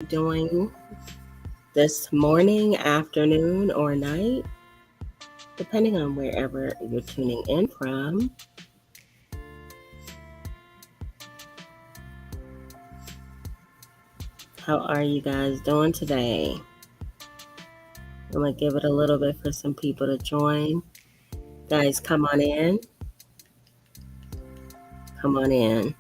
Doing this morning, afternoon, or night, depending on wherever you're tuning in from. How are you guys doing today? I'm going to give it a little bit for some people to join. Guys, come on in. Come on in.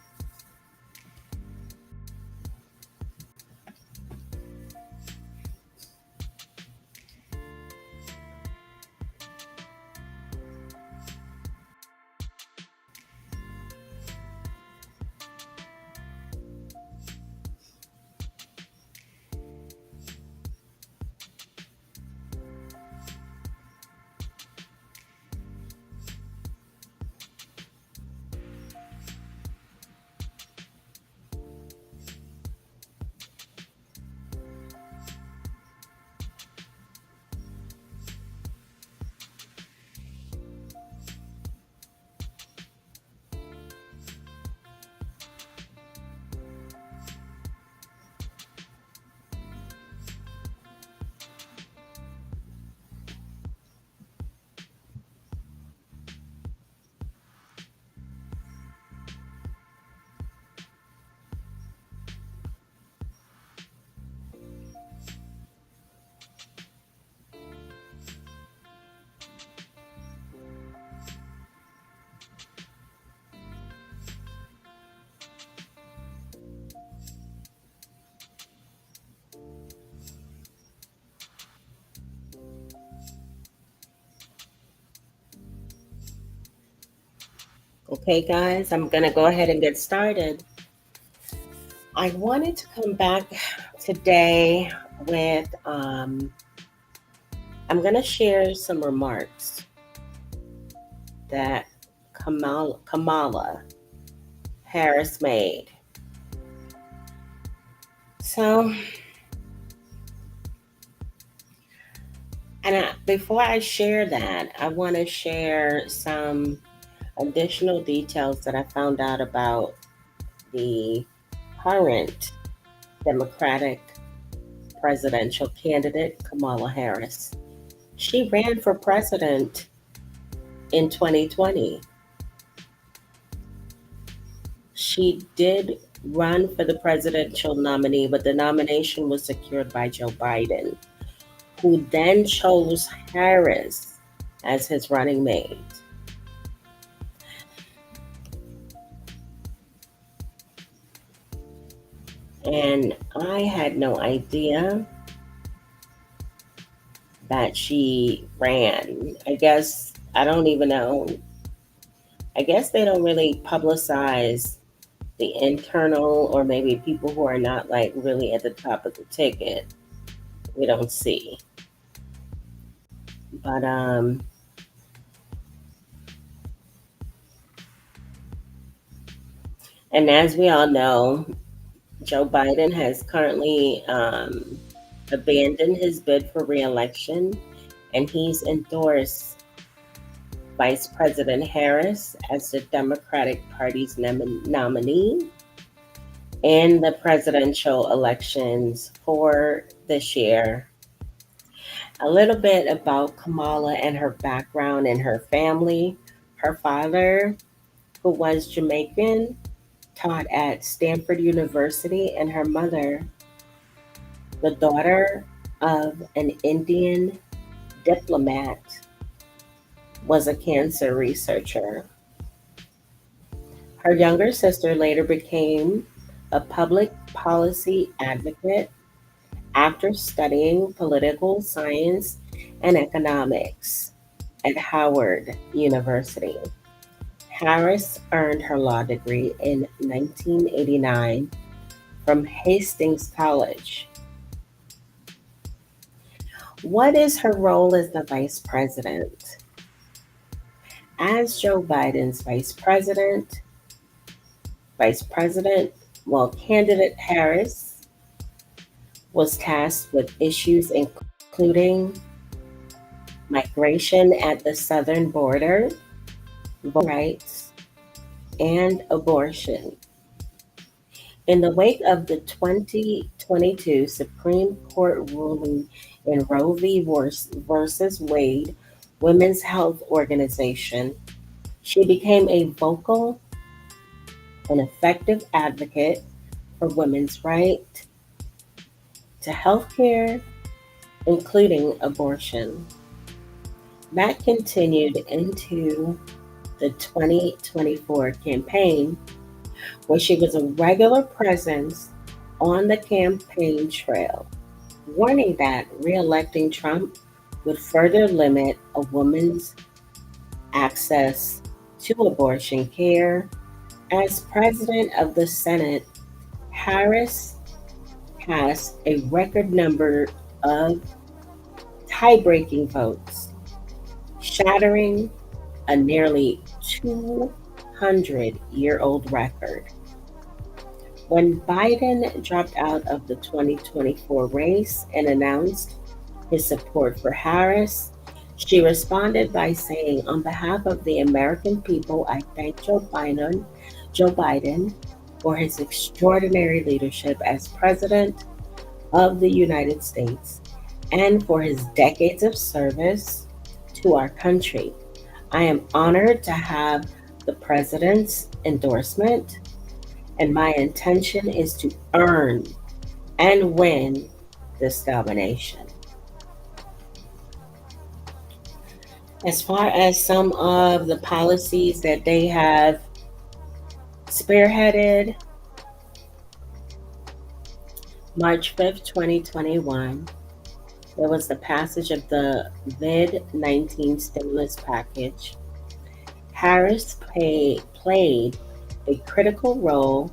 Okay, guys, I'm going to go ahead and get started. I wanted to come back today with, I'm going to share some remarks that Kamala Harris made. So, before I share that, I want to share some additional details that I found out about the current Democratic presidential candidate, Kamala Harris. She ran for president in 2020. She did run for the presidential nominee, but the nomination was secured by Joe Biden, who then chose Harris as his running mate. And I had no idea that she ran. I guess, I don't even know. I guess they don't really publicize the internal, or maybe people who are not like really at the top of the ticket. We don't see. But and as we all know, Joe Biden has currently abandoned his bid for reelection, and he's endorsed Vice President Harris as the Democratic Party's nominee in the presidential elections for this year. A little bit about Kamala and her background and her family. Her father, who was Jamaican, taught at Stanford University, and her mother, the daughter of an Indian diplomat, was a cancer researcher. Her younger sister later became a public policy advocate after studying political science and economics at Howard University. Harris earned her law degree in 1989 from Hastings College. What is her role as the vice president? As Joe Biden's candidate Harris was tasked with issues including migration at the southern border, voting rights, and abortion. In the wake of the 2020 2022 Supreme Court ruling in Roe v. versus Wade Women's Health Organization, she became a vocal and effective advocate for women's right to health care, including abortion. That continued into the 2024 campaign, where she was a regular presence on the campaign trail, warning that re-electing Trump would further limit a woman's access to abortion care. As president of the Senate, Harris passed a record number of tie-breaking votes, shattering a nearly 200-year-old record. When Biden dropped out of the 2024 race and announced his support for Harris, she responded by saying, "On behalf of the American people, I thank Joe Biden for his extraordinary leadership as President of the United States and for his decades of service to our country. I am honored to have the President's endorsement, and my intention is to earn and win this nomination." As far as some of the policies that they have spearheaded, March 5th, 2021, there was the passage of the COVID-19 stimulus package. Harris played a critical role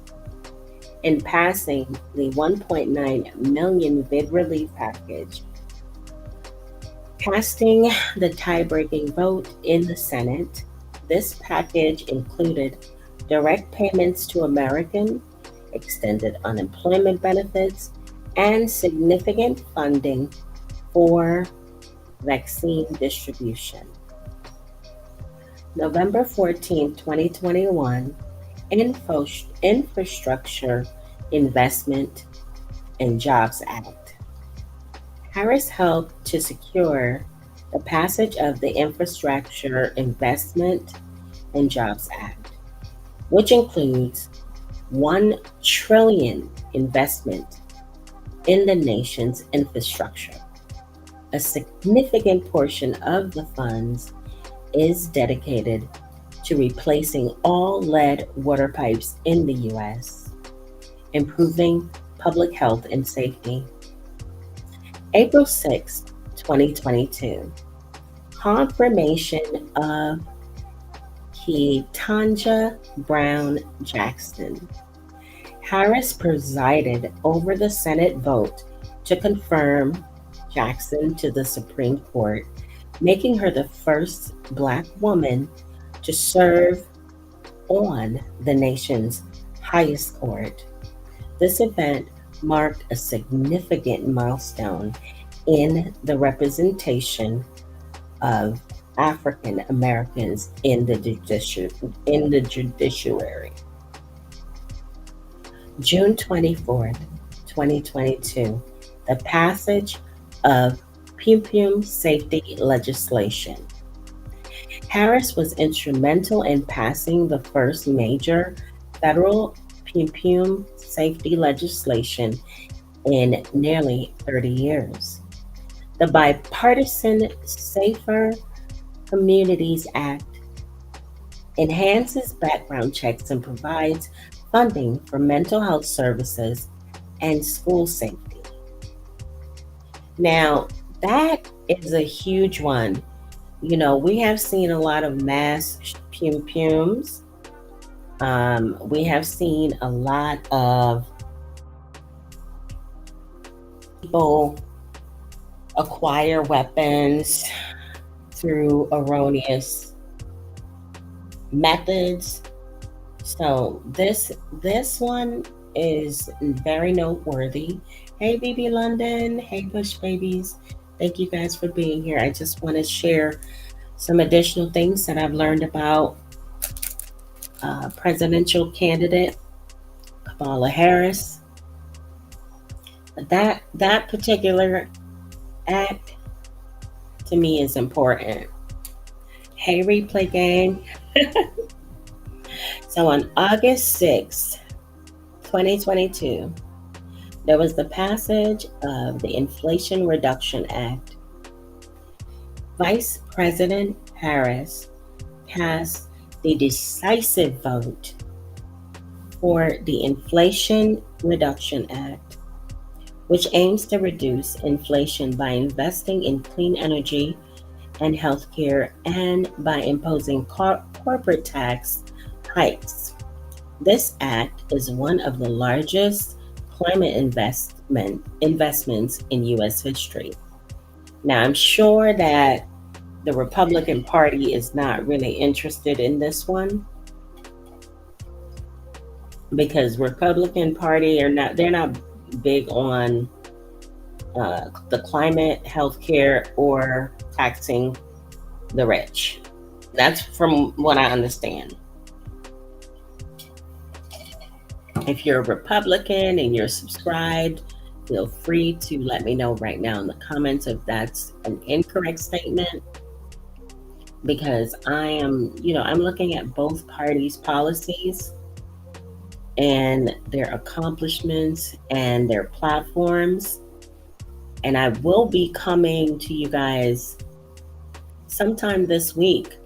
in passing the 1.9 million vid relief package, casting the tie-breaking vote in the Senate. This package included direct payments to Americans, extended unemployment benefits, and significant funding for vaccine distribution. November 14, 2021, Infrastructure Investment and Jobs Act. Harris helped to secure the passage of the Infrastructure Investment and Jobs Act, which includes $1 trillion investment in the nation's infrastructure. A significant portion of the funds is dedicated to replacing all lead water pipes in the U.S., improving public health and safety. April 6, 2022, confirmation of Ketanji Brown Jackson. Harris presided over the Senate vote to confirm Jackson to the Supreme Court, making her the first Black woman to serve on the nation's highest court. This event marked a significant milestone in the representation of African Americans in the judiciary. June 24th, 2022, the passage of pumpkin safety legislation. Harris was instrumental in passing the first major federal pumpkin safety legislation in nearly 30 years. The bipartisan Safer Communities Act enhances background checks and provides funding for mental health services and school safety. Now, that is a huge one. You know, we have seen a lot of mass pum-pums. We have seen a lot of people acquire weapons through erroneous methods. So this one is very noteworthy. Hey, BB London. Hey, Bush Babies. Thank you guys for being here. I just want to share some additional things that I've learned about presidential candidate Kamala Harris. That particular act to me is important. Hey, replay gang. So on August 6th, 2022, there was the passage of the Inflation Reduction Act. Vice President Harris passed the decisive vote for the Inflation Reduction Act, which aims to reduce inflation by investing in clean energy and healthcare and by imposing corporate tax hikes. This act is one of the largest climate investments in U.S. history. Now, I'm sure that the Republican Party is not really interested in this one because Republican Party they're not big on the climate, healthcare, or taxing the rich. That's from what I understand. If you're a Republican and you're subscribed, feel free to let me know right now in the comments if that's an incorrect statement. Because I'm looking at both parties' policies and their accomplishments and their platforms. And I will be coming to you guys sometime this week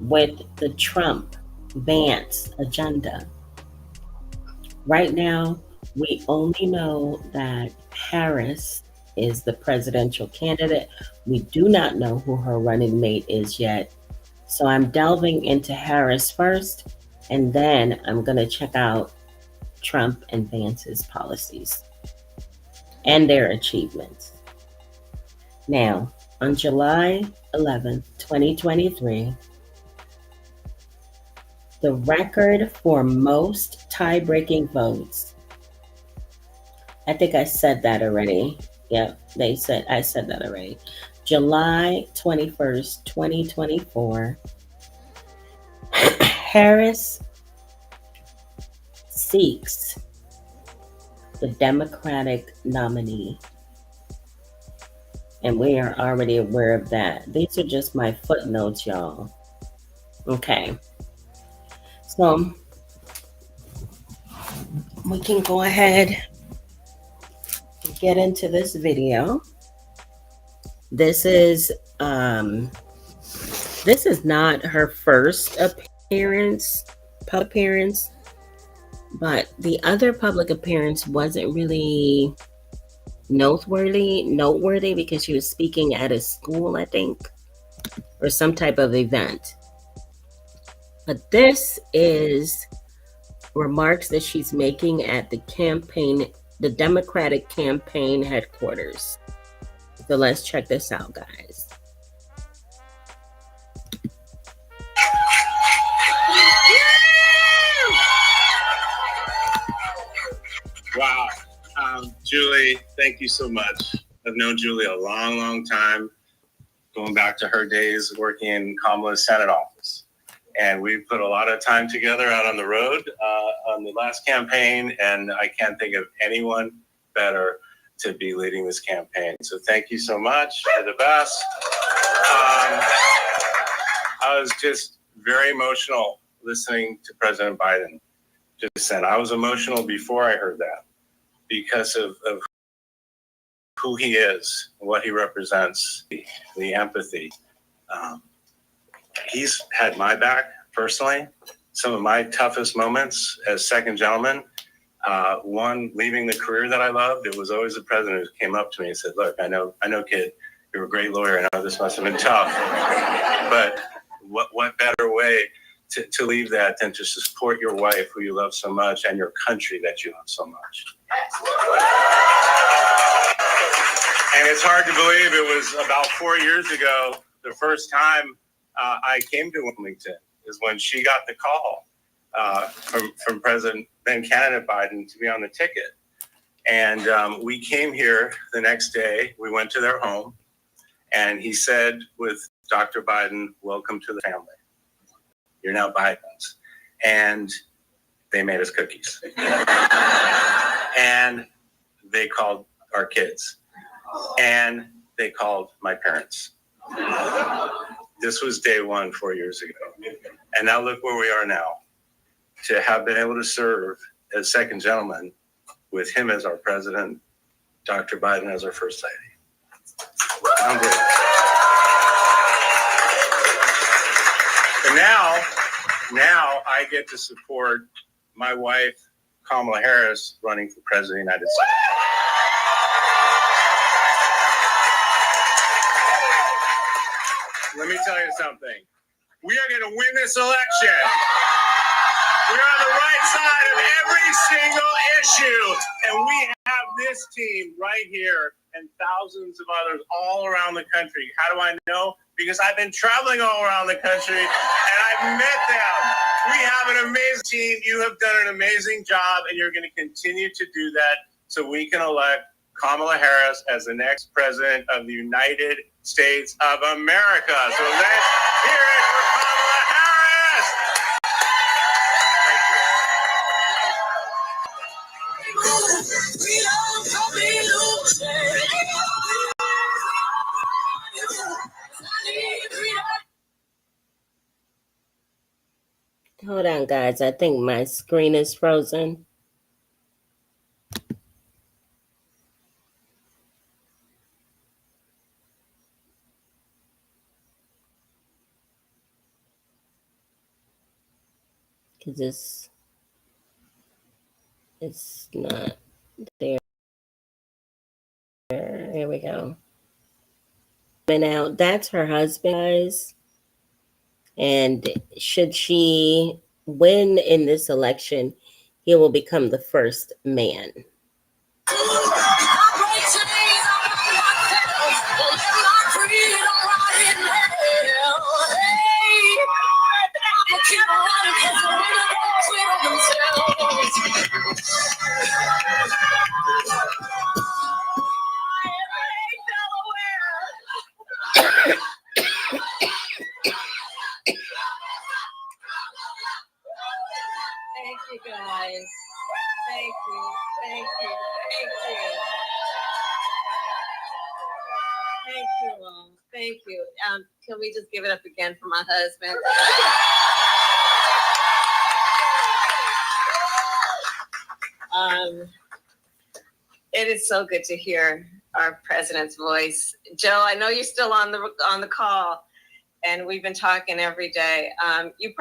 with the Trump Vance agenda. Right now, we only know that Harris is the presidential candidate. We do not know who her running mate is yet. So I'm delving into Harris first, and then I'm going to check out Trump and Vance's policies and their achievements. Now, on July 11th, 2023, the record for most tie-breaking votes. I think I said that already. Yep, I said that already. July 21st, 2024, Harris seeks the Democratic nominee. And we are already aware of that. These are just my footnotes, y'all. Okay. So we can go ahead and get into this video. This is not her first public appearance, but the other public appearance wasn't really noteworthy because she was speaking at a school, I think, or some type of event. But this is remarks that she's making at the Democratic campaign headquarters. So let's check this out, guys. Wow. Julie, thank you so much. I've known Julie a long, long time, going back to her days working in Kamala's Senate office. And we put a lot of time together out on the road on the last campaign, and I can't think of anyone better to be leading this campaign. So thank you so much. You're the best. I was just very emotional listening to President Biden just then. I was emotional before I heard that because of who he is, what he represents, the empathy. He's had my back personally. Some of my toughest moments as second gentleman, one, leaving the career that I loved, it was always the president who came up to me and said, look, I know, kid, you're a great lawyer. I know this must have been tough, but what better way to leave that than to support your wife who you love so much and your country that you love so much. And it's hard to believe it was about 4 years ago, the first time I came to Wilmington is when she got the call from President, then candidate Biden, to be on the ticket. And we came here the next day. We went to their home, and he said with Dr. Biden, welcome to the family. You're now Biden's. And they made us cookies. And they called our kids, and they called my parents. This was day one 4 years ago. And now look where we are now. To have been able to serve as second gentleman with him as our president, Dr. Biden as our first lady. I'm grateful. And now I get to support my wife, Kamala Harris, running for president of the United States. Let me tell you something. We are going to win this election. We're on the right side of every single issue. And we have this team right here and thousands of others all around the country. How do I know? Because I've been traveling all around the country and I've met them. We have an amazing team. You have done an amazing job and you're going to continue to do that so we can elect Kamala Harris as the next president of the United States of America. So let's hear it for Kamala Harris. Hold on, guys. I think my screen is frozen. Because it's not there. Here we go. And now that's her husband, guys. And should she win in this election, he will become the first man. Thank you, guys. Thank you. Thank you. Thank you. Thank you all. Thank you. Can we just give it up again for my husband? It is so good to hear our president's voice. Joe, I know you're still on the call, and we've been talking every day. You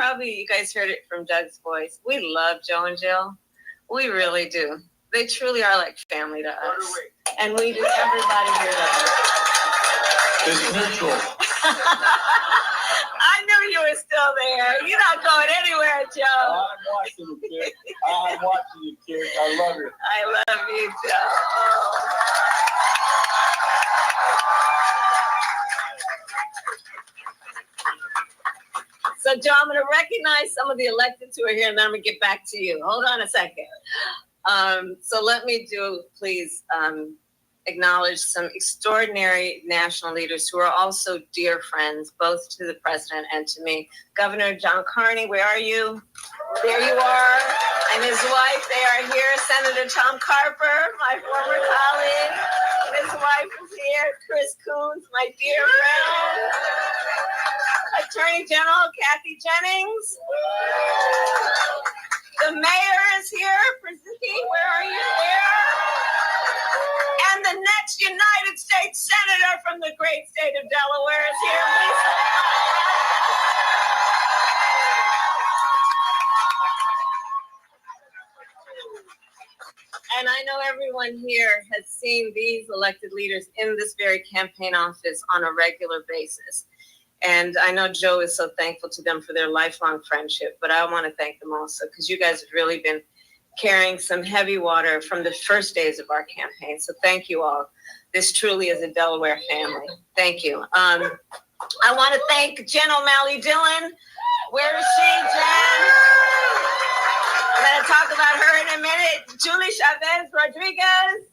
guys heard it from Doug's voice. We love Joe and Jill. We really do. They truly are like family to us. And we do. Everybody here does. It's mutual. I knew you were still there. You're not going anywhere, Joe. I'm watching you, kid. I'm watching you, kid. I love you. I love you, Joe. So, Joe, I'm going to recognize some of the electeds who are here, and then I'm going to get back to you. Hold on a second. So let me please acknowledge some extraordinary national leaders who are also dear friends, both to the president and to me. Governor John Carney, where are you? There you are. And his wife, they are here. Senator Tom Carper, my former colleague. His wife is here. Chris Coons, my dear friend. Attorney General Kathy Jennings. The mayor is here. President, where are you? There. And the next United States Senator from the great state of Delaware is here. Lisa. And I know everyone here has seen these elected leaders in this very campaign office on a regular basis. And I know Joe is so thankful to them for their lifelong friendship, but I want to thank them also because you guys have really been carrying some heavy water from the first days of our campaign. So thank you all. This truly is a Delaware family. Thank you. I want to thank Jen O'Malley Dillon. Where is she, Jen? I'm going to talk about her in a minute. Julie Chavez Rodriguez.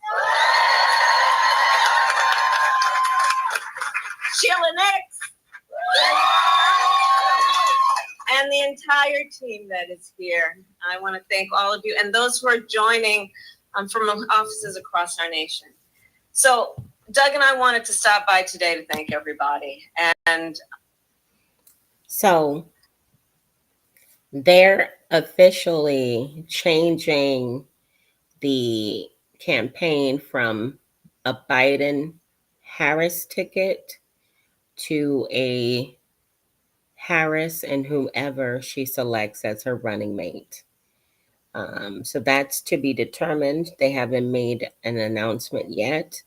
Sheila Nix. And the entire team that is here. I want to thank all of you and those who are joining from offices across our nation. So Doug and I wanted to stop by today to thank everybody. And So they're officially changing the campaign from a Biden Harris ticket to a Harris and whomever she selects as her running mate. So that's to be determined. They haven't made an announcement yet.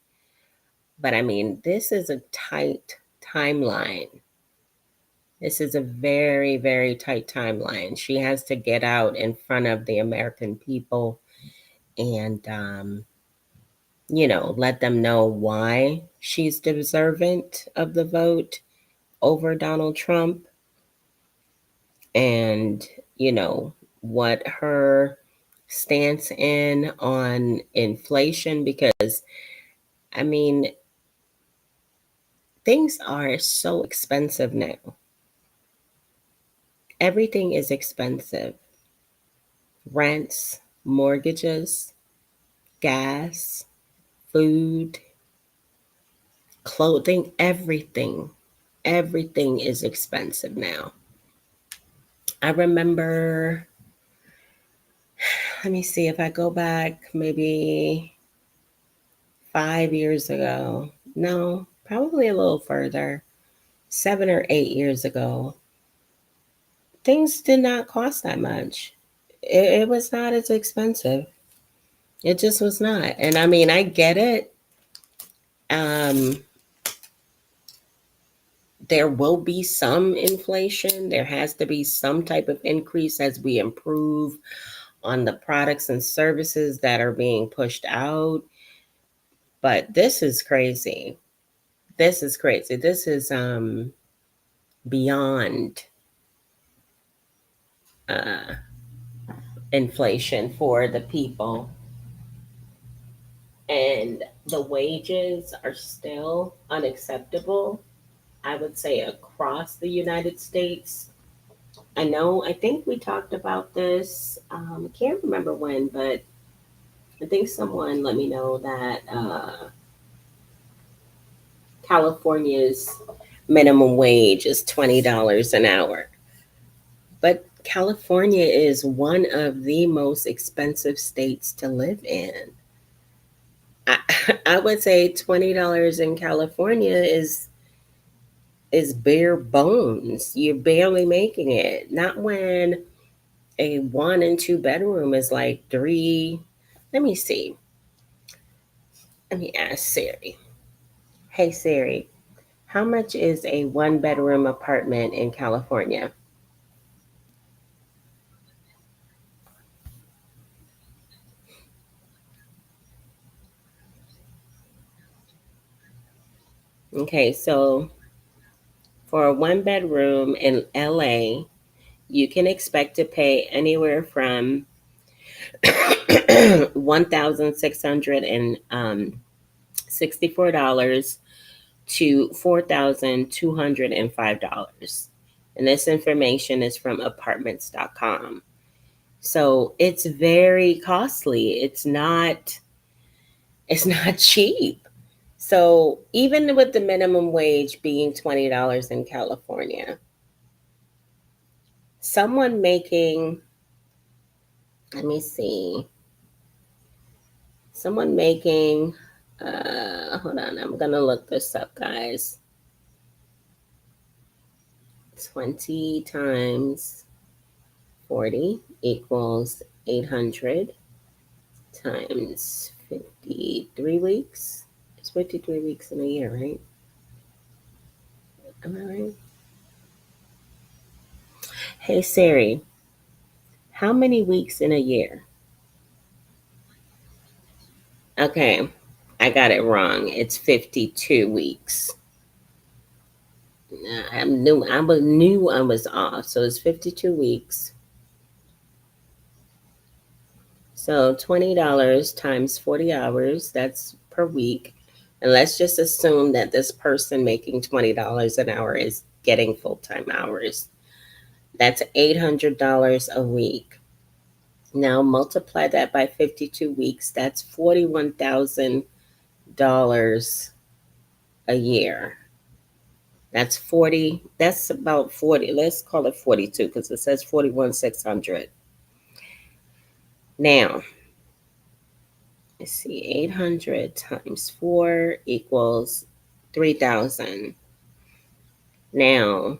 But I mean, this is a tight timeline. This is a very, very tight timeline. She has to get out in front of the American people and, let them know why she's deserving of the vote over Donald Trump and, what her stance in on inflation, because, I mean, things are so expensive now. Everything is expensive. Rents, mortgages, gas, food, clothing, everything. Everything is expensive now. I remember, let me see if I go back maybe 5 years ago. No, probably a little further, 7 or 8 years ago. Things did not cost that much. It was not as expensive. It just was not. And I mean, I get it. There will be some inflation. There has to be some type of increase as we improve on the products and services that are being pushed out. But this is crazy. This is crazy. This is beyond inflation for the people. And the wages are still unacceptable, I would say, across the United States. I think we talked about this. I can't remember when, but I think someone let me know that California's minimum wage is $20 an hour. But California is one of the most expensive states to live in. I would say $20 in California is bare bones. You're barely making it. Not when a 1 and 2 bedroom is like three. Let me see. Let me ask Siri. Hey Siri, how much is a 1 bedroom apartment in California? Okay, so for a 1 bedroom in LA, you can expect to pay anywhere from $1,664 to $4,205. And this information is from apartments.com. So it's very costly. It's not cheap. So even with the minimum wage being $20 in California, someone making, let me see, someone making, hold on, I'm going to look this up, guys. 20 times 40 equals 800 times 53 weeks. It's 53 weeks in a year, right? Am I right? Hey Siri, how many weeks in a year? Okay, I got it wrong. It's 52 weeks. I knew I was off. So it's 52 weeks. So $20 times 40 hours, that's per week. And let's just assume that this person making $20 an hour is getting full-time hours. That's $800 a week. Now multiply that by 52 weeks. That's $41,000 a year. That's about 40. Let's call it 42 because it says 41,600. Now, let's see, 800 times 4 equals 3,000. Now,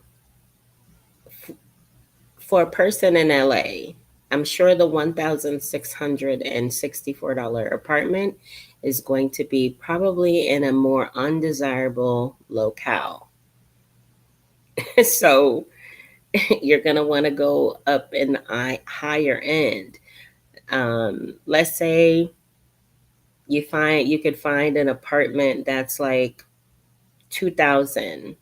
for a person in LA, I'm sure the $1,664 apartment is going to be probably in a more undesirable locale. So you're going to want to go up in the higher end. Let's say you could find an apartment that's like 2,000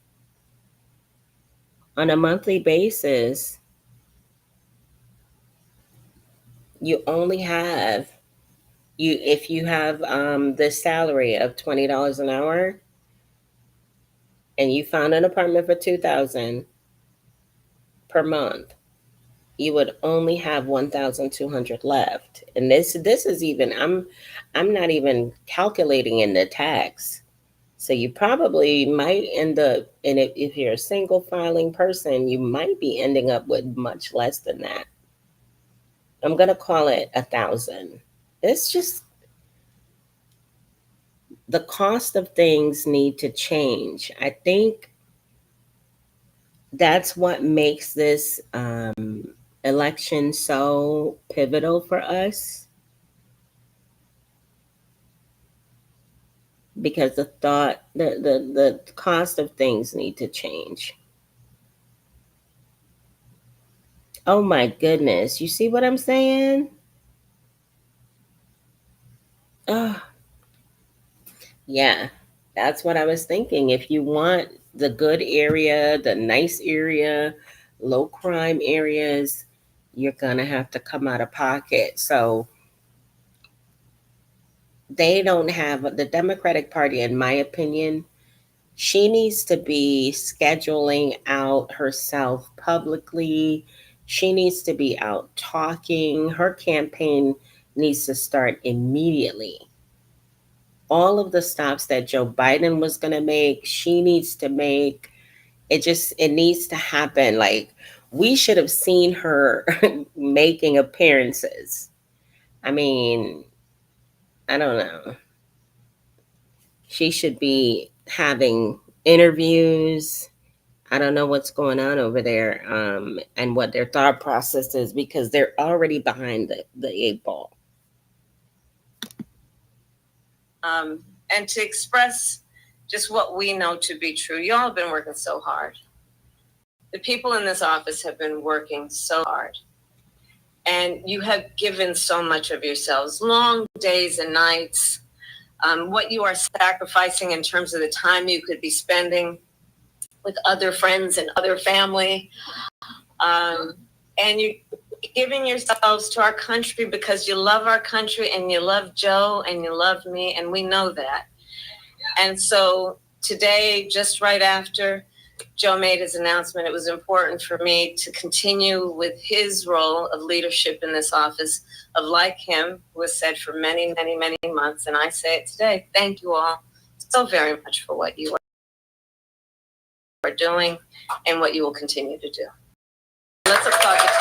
on a monthly basis. You only have if you have the salary of $20 an hour and you found an apartment for 2,000 per month, you would only have 1,200 left. And this is even I'm not even calculating in the tax. So you probably might end up, and if you're a single filing person, you might be ending up with much less than that. I'm gonna call it 1,000. It's just the cost of things need to change. I think that's what makes this election so pivotal for us, because the cost of things need to change. Oh my goodness, you see what I'm saying? Oh, yeah, that's what I was thinking. If you want the good area, the nice area, low crime areas, you're gonna have to come out of pocket. So they don't have the Democratic Party, in my opinion. She needs to be scheduling out herself publicly. She needs to be out talking. Her campaign needs to start immediately. All of the stops that Joe Biden was going to make, she needs to make. It needs to happen. Like, we should have seen her making appearances. I mean, I don't know. She should be having interviews. I don't know what's going on over there, and what their thought process is, because they're already behind the 8 ball. And to express just what we know to be true, y'all have been working so hard. The people in this office have been working so hard. And you have given so much of yourselves, long days and nights. What you are sacrificing in terms of the time you could be spending with other friends and other family. And you giving yourselves to our country because you love our country and you love Joe and you love me, and we know that. And so today, just right after Joe made his announcement, it was important for me to continue with his role of leadership in this office, of, like him, who has said for many, many, many months, and I say it today, thank you all so very much for what you are doing and what you will continue to do. Let's applaud the team.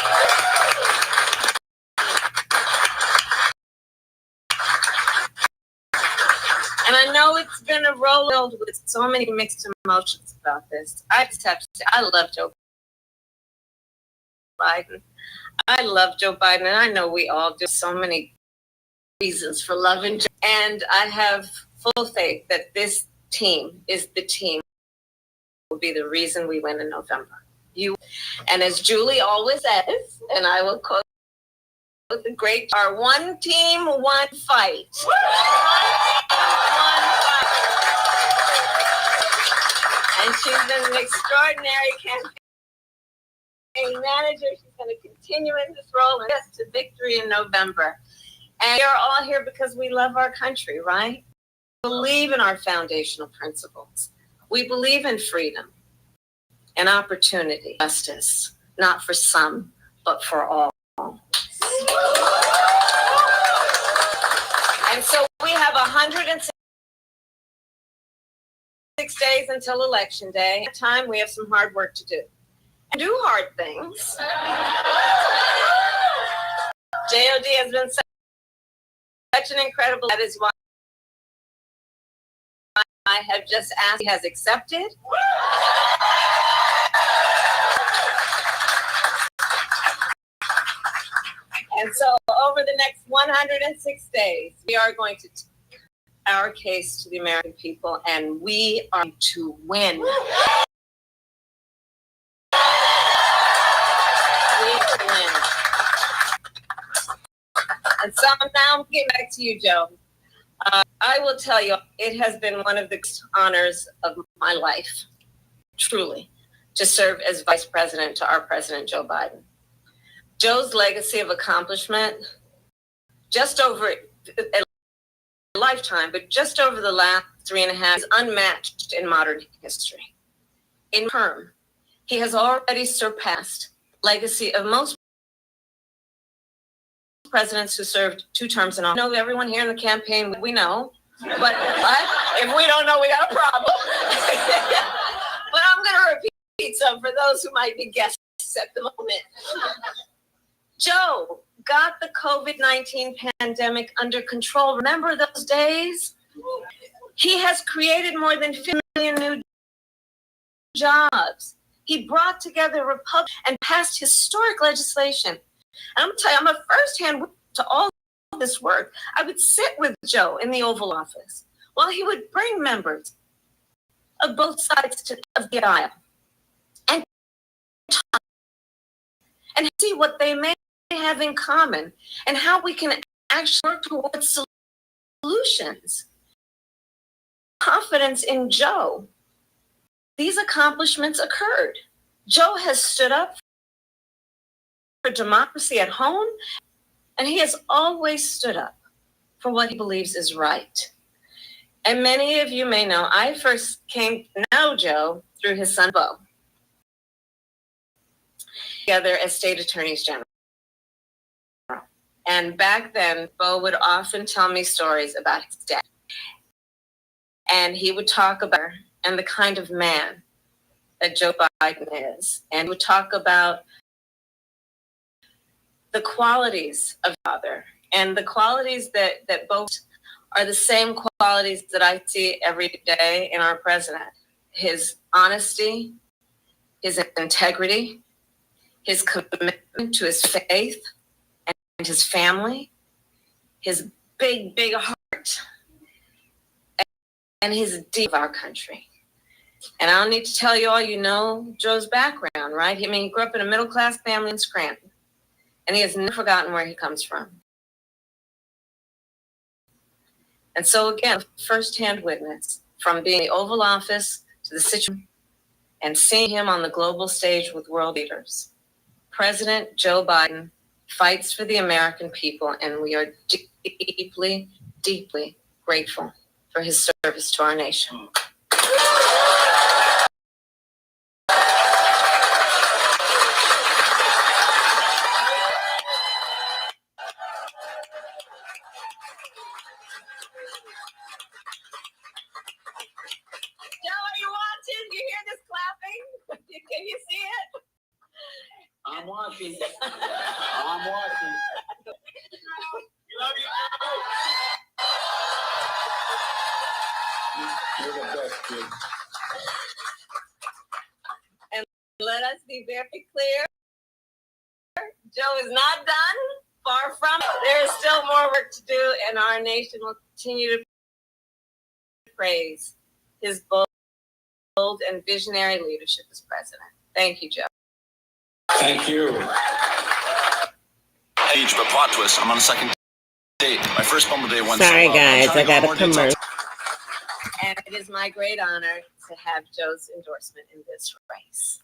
And I know it's been a roll with so many mixed emotions about this. I just have to say, I love Joe Biden. I love Joe Biden, and I know we all do. So many reasons for loving Joe. And I have full faith that this team is the team will be the reason we win in November. And as Julie always says, and I will quote the great, our one team, one fight. And she's been an extraordinary campaign manager. She's going to continue in this role and get to victory in November. And we're all here because we love our country, right? We believe in our foundational principles. We believe in freedom and opportunity, justice, not for some, but for all. And so we have 106 days until Election Day. At that time, we have some hard work to do. And do hard things. JOD has been such an incredible, that is why I have just asked, he has accepted. And so over the next 106 days, we are going to take our case to the American people, and we are to win. We to win. And so now I'm getting back to you, Joe. I will tell you, it has been one of the honors of my life, truly, to serve as vice president to our president, Joe Biden. Joe's legacy of accomplishment, just over a lifetime, but just over the last 3.5 is unmatched in modern history. In term, he has already surpassed legacy of most presidents who served 2 terms in office. I know everyone here in the campaign, we know, but if we don't know, we got a problem. But I'm going to repeat some for those who might be guests at the moment. Joe got the COVID-19 pandemic under control. Remember those days? He has created more than 50 million new jobs. He brought together Republicans and passed historic legislation. And I'm going to tell you, I'm a firsthand witness to all of this work. I would sit with Joe in the Oval Office while he would bring members of both sides of the aisle and talk and see what they may have in common and how we can actually work towards solutions. Confidence in Joe. These accomplishments occurred. Joe has stood up for democracy at home, and he has always stood up for what he believes is right. And many of you may know, I first came to know Joe through his son, Bo, together as state attorneys general. And back then, Bo would often tell me stories about his dad. And he would talk about and the kind of man that Joe Biden is. And would talk about the qualities of father, and the qualities that both are the same qualities that I see every day in our president. His honesty, his integrity, his commitment to his faith and his family, his big, big heart, and his deep of our country. And I don't need to tell you all, you know Joe's background, right? I mean, he grew up in a middle-class family in Scranton. And he has never forgotten where he comes from. And so again, firsthand witness from being in the Oval Office to the situation and seeing him on the global stage with world leaders. President Joe Biden fights for the American people, and we are deeply, deeply grateful for his service to our nation. Can you see it? I'm watching. I'm watching. Love you. You're the best, kid. And let us be very clear. Joe is not done. Far from it. There is still more work to do, and our nation will continue to praise his bold and visionary leadership as president. Thank you, Joe. Thank you. Age, but plot twist. I'm on a second date. My first Bumble day went Sorry, so well. guys, I got a more details. commercial. And it is my great honor to have Joe's endorsement in this race.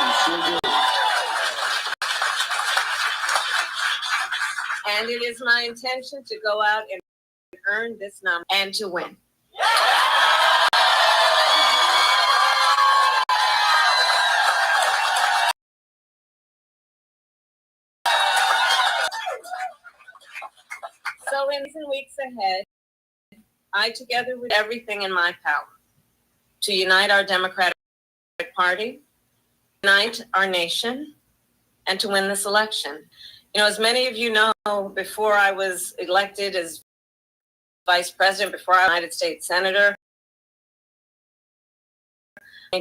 You sure do. And it is my intention to go out and earn this number and to win. ahead, I, together with everything in my power, to unite our Democratic Party, unite our nation, and to win this election. You know, as many of you know, before I was elected as Vice President, before I was United States Senator,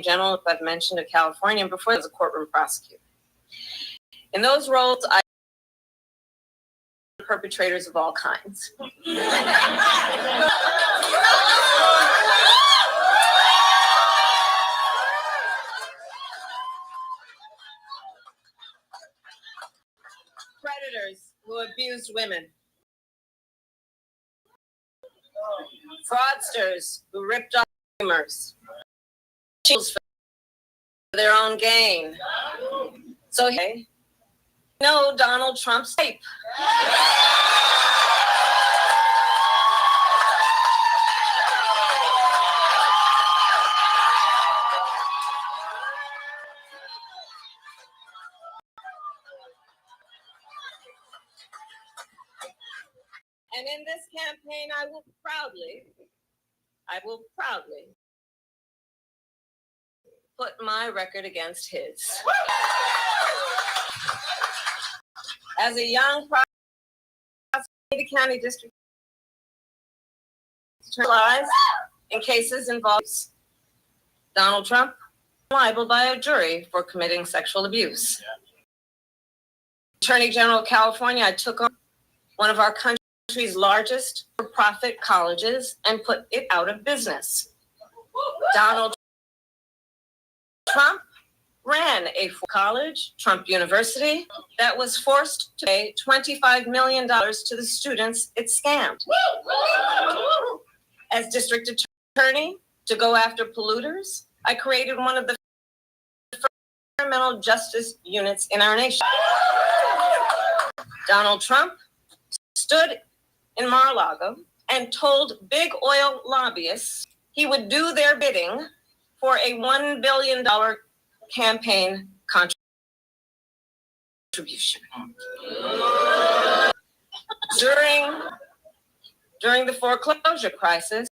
General, if I've mentioned, of California, and before I was a courtroom prosecutor. In those roles, I perpetrators of all kinds. Predators who abused women. Fraudsters who ripped off consumers. For their own gain. So, hey, no Donald Trump's tape. And in this campaign, I will proudly put my record against his. As a young prosecutor, county district attorney in cases involving Donald Trump, liable by a jury for committing sexual abuse. Attorney General of California, I took on one of our country's largest for-profit colleges and put it out of business. Donald Trump ran a college, Trump University, that was forced to pay $25 million to the students it scammed. As district attorney, to go after polluters, I created one of the environmental justice units in our nation. Donald Trump stood in Mar-a-Lago and told big oil lobbyists he would do their bidding for a $1 billion campaign contribution. During the foreclosure crisis,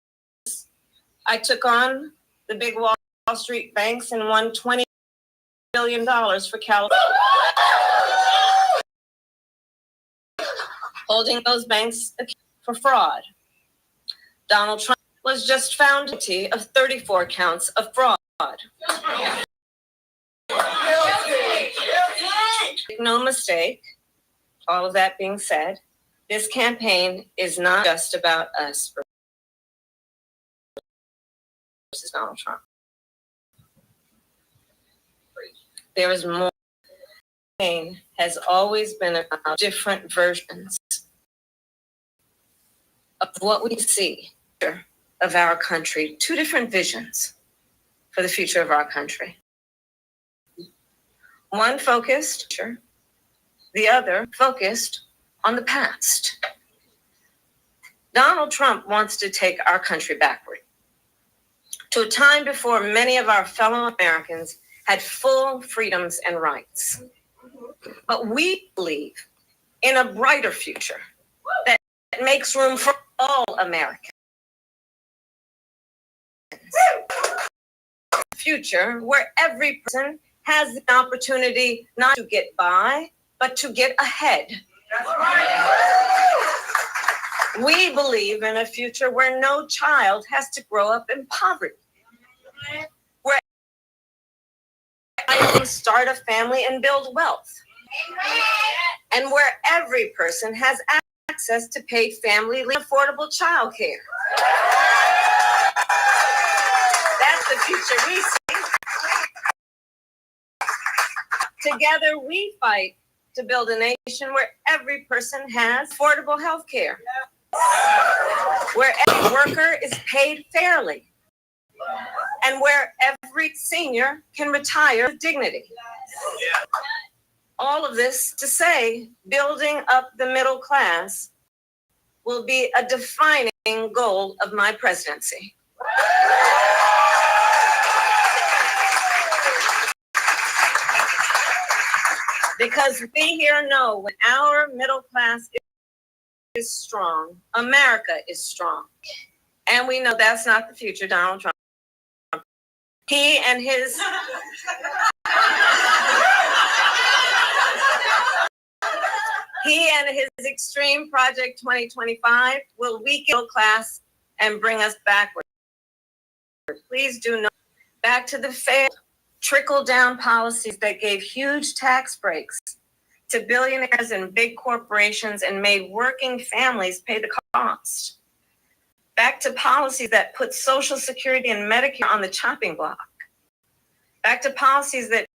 I took on the big Wall Street banks and won $20 billion for California. Holding those banks for fraud. Donald Trump was just found guilty of 34 counts of fraud. No mistake, all of that being said, this campaign is not just about us versus Donald Trump. There is more. The campaign has always been about different versions of what we see of our country, two different visions for the future of our country. One focused, the other focused on the past. Donald Trump wants to take our country backward to a time before many of our fellow Americans had full freedoms and rights. But we believe in a brighter future that makes room for all Americans. A future where every person has the opportunity not to get by, but to get ahead. That's right. We believe in a future where no child has to grow up in poverty, where I can start a family and build wealth, and where every person has access to paid family affordable childcare. That's the future we see. Together we fight to build a nation where every person has affordable health care, where every worker is paid fairly, and where every senior can retire with dignity. All of this to say, building up the middle class will be a defining goal of my presidency. Because we here know when our middle class is strong, America is strong. And we know that's not the future, Donald Trump. He and his extreme Project 2025 will weaken the middle class and bring us backward. Please do not back to the failed trickle-down policies that gave huge tax breaks to billionaires and big corporations and made working families pay the cost. Back to policies that put Social Security and Medicare on the chopping block. Back to policies that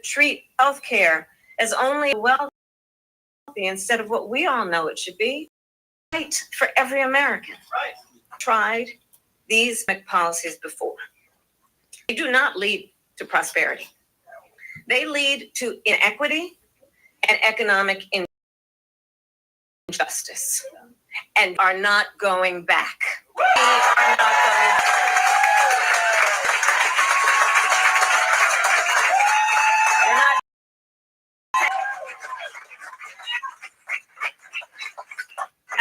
treat healthcare as only wealthy instead of what we all know it should be. Right for every American. Right. Tried these policies before. They do not lead to prosperity. They lead to inequity and economic injustice and are not going back. We are not going back. We're not.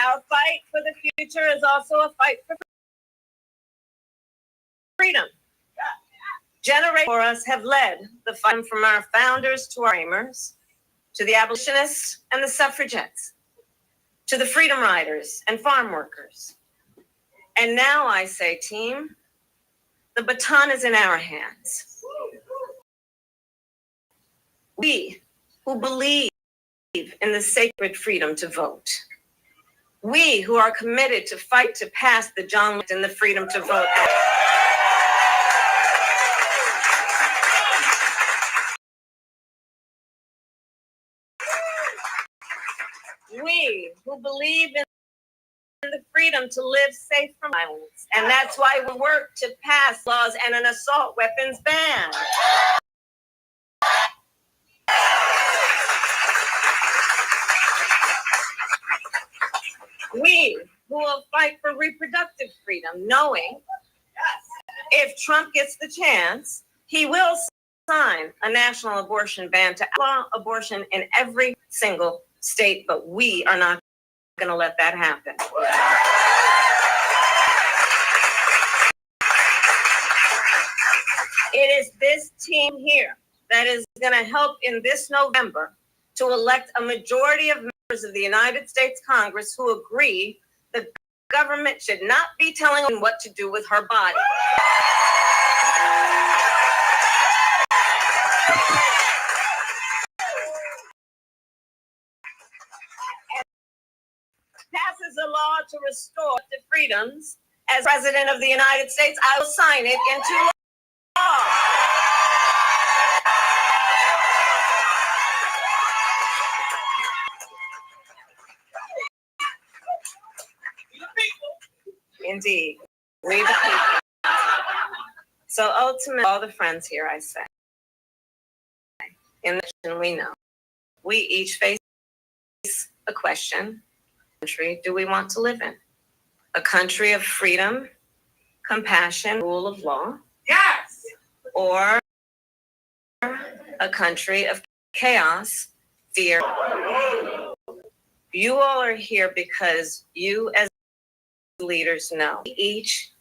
Our fight for the future is also a fight for freedom. Generations before us have led the fight from our founders to our framers, to the abolitionists and the suffragettes, to the freedom riders and farm workers. And now I say, team, the baton is in our hands. We who believe in the sacred freedom to vote. We who are committed to fight to pass the John Lewis and the Freedom to Vote Act. We who believe in the freedom to live safe from violence. And that's why we work to pass laws and an assault weapons ban. We who will fight for reproductive freedom, knowing if Trump gets the chance, he will sign a national abortion ban to outlaw abortion in every single state, but we are not going to let that happen. It is this team here that is going to help in this November to elect a majority of members of the United States Congress who agree that government should not be telling them what to do with her body. Passes a law to restore the freedoms. As President of the United States, I will sign it into law. Indeed, we the people. So ultimately, all the friends here, I say, in the mission we know, we each face a question. Country do we want to live in? A country of freedom, compassion, rule of law? Yes! Or a country of chaos, fear? You all are here because you as leaders know each,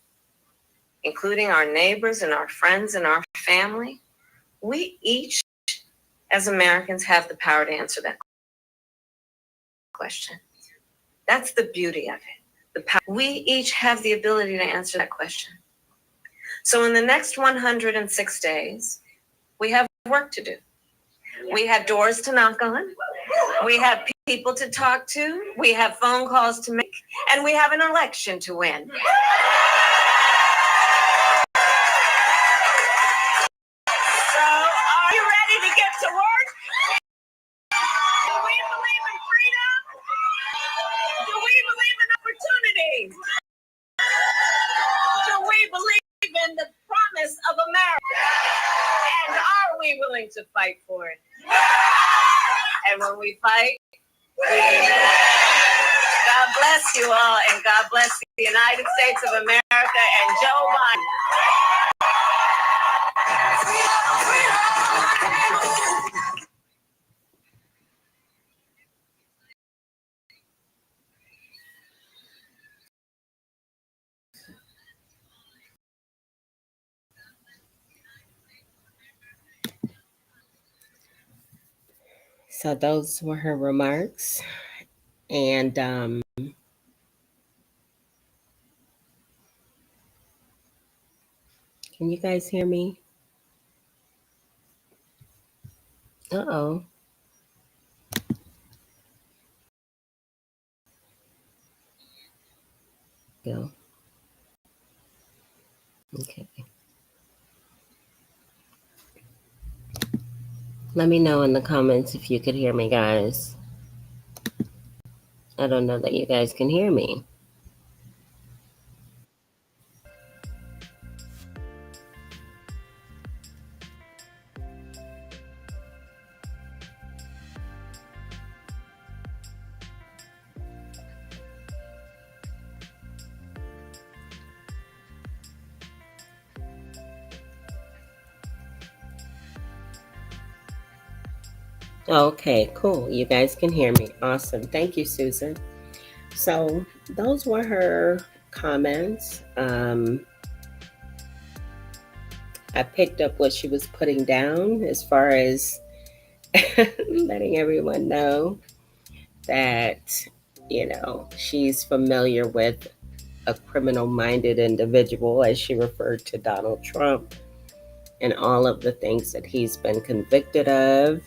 including our neighbors and our friends and our family, we each as Americans have the power to answer that question. That's the beauty of it. We each have the ability to answer that question. So in the next 106 days, we have work to do. We have doors to knock on. We have people to talk to. We have phone calls to make. And we have an election to win. So are you ready to get to work? Do we believe in freedom? Do we believe in opportunity? Do we believe in the promise of America? And are we willing to fight for it? And when we fight, we win. God bless you all, and God bless the United States of America and Joe Biden. So those were her remarks. And can you guys hear me? Uh-oh. Go. Okay. Let me know in the comments if you could hear me, guys. I don't know that you guys can hear me. Okay, cool. You guys can hear me. Awesome. Thank you, Susan. So those were her comments. I picked up what she was putting down as far as letting everyone know that, she's familiar with a criminal-minded individual, as she referred to Donald Trump, and all of the things that he's been convicted of,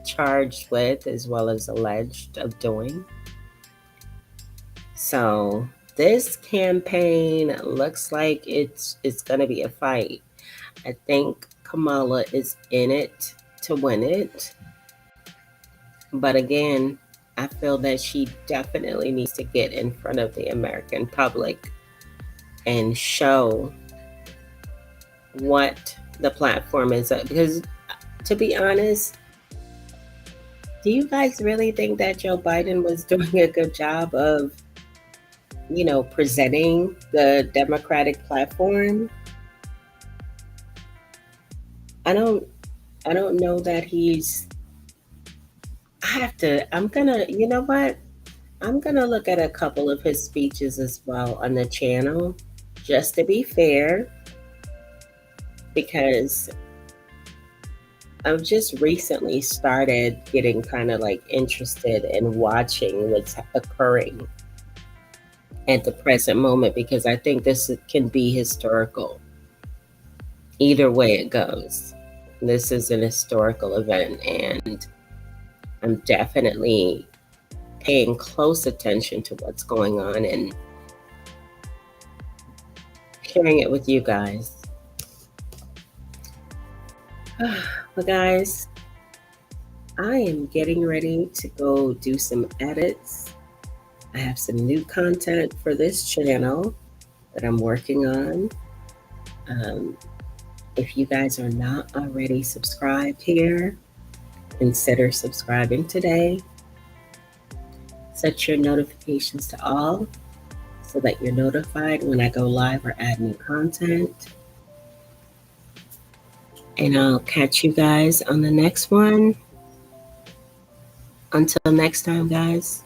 charged with, as well as alleged of doing. So this campaign looks like it's going to be a fight. I think Kamala is in it to win it. But again, I feel that she definitely needs to get in front of the American public and show what the platform is. Because to be honest, do you guys really think that Joe Biden was doing a good job of, presenting the Democratic platform? I don't know that I'm gonna, you know what? I'm gonna look at a couple of his speeches as well on the channel, just to be fair, because I've just recently started getting kind of like interested in watching what's occurring at the present moment, because I think this can be historical. Either way it goes, this is an historical event, and I'm definitely paying close attention to what's going on and sharing it with you guys. But guys, I am getting ready to go do some edits. I have some new content for this channel that I'm working on. If you guys are not already subscribed here, consider subscribing today. Set your notifications to all so that you're notified when I go live or add new content. And I'll catch you guys on the next one. Until next time, guys.